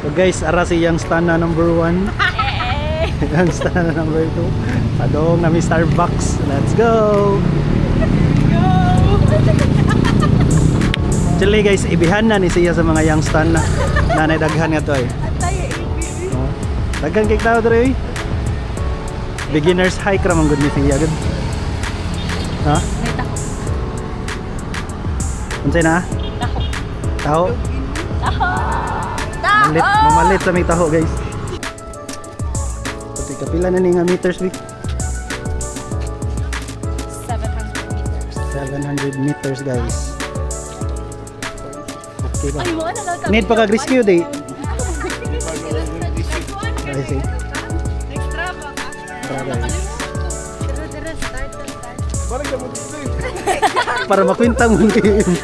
So guys, ara si Young Stan na number 1. Young Stan na number 2. Padong nami Starbucks. Let's go! Actually guys, ibihan na ni siya sa mga Young Stan na nanay daghan nga to eh. Daghan kay tao dre. Beginner's hike ra man gud ni siya gud. Ha? Unsay na? Taho. Mamalit sa may taho guys. Pati kapila na ni nga meters week. 700 meters guys. Okay ba? Need pa kag rescue day. I see. Para makwintang mo game.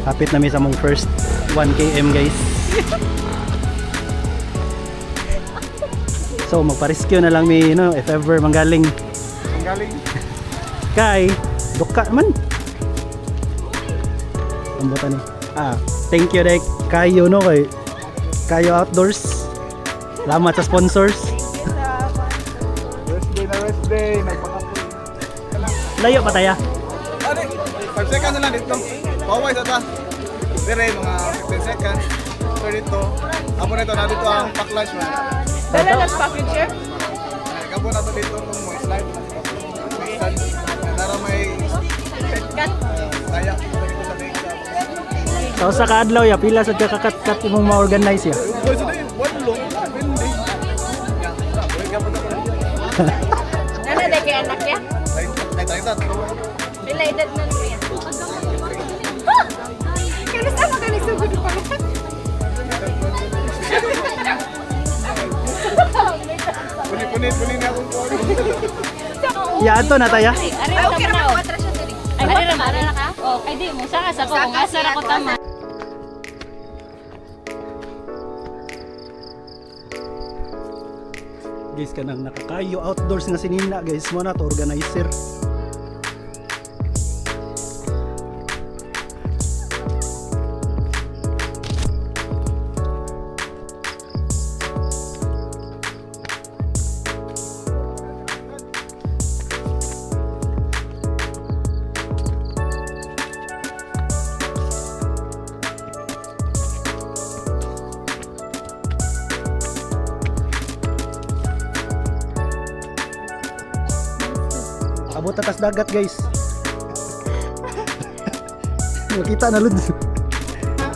Kapit na mi sa mong first 1 km guys. So magpa-rescue na lang mi no if ever manggaling. Kay duka man. Ambutan ni. Thank you Dek. Kayo no kay Kayo Outdoors. Salamat sa sponsors. Rest day, nagpakapoy. Layo pa tayo. 5 seconds na lang dito. Paway sa taas. Dire mga 15 seconds. So dito. Apo na ito, na dito ang pack lunch man. Dala nas package share? Nagabo na ito dito kung mo slide. Nara may Cut. kaya dito sa big shop. So sa kaadlaw ya pila sa kakakat-kat imong ma-organize ya. Boy, so dito, one long, hindi. Dala de kay anak ya? Tay. Pila edad na niya? Kaya sama ka nagsugod pa rin. Punit niya akong phone. Ya ato na tayo. Ay, okay ra man siya diri. Ay, ara na ka? Oh, kay di mo sa ko kung asa ra ko tama. Guys kanang nakakayo outdoors nga sinina guys mo na to organizer. Abot atas dagat guys. Makita na lud.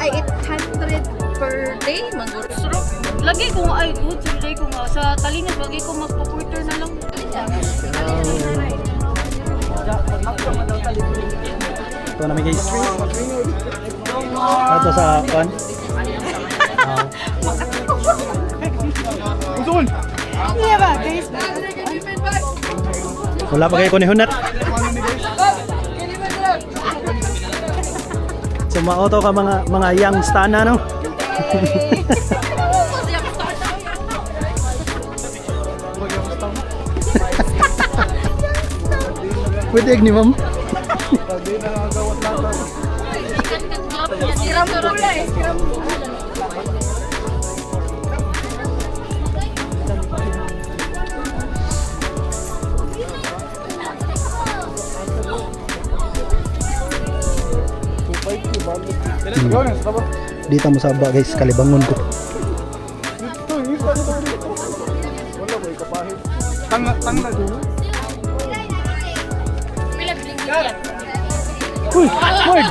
Ay 800 per day magurusuro. Lagi ko ay good sa day ko nga sa Talinas lagi ko magpo-quarter na lang. Ito na mi guys. Ato sa pan. Usul! Iya ba guys? Wala pa kayo kunihunat. Sumauto ka mga young stana no. Pwede ni ma'am. Dito mo sa baba guys, kalibangon ko. Tang na dito. Uy, word.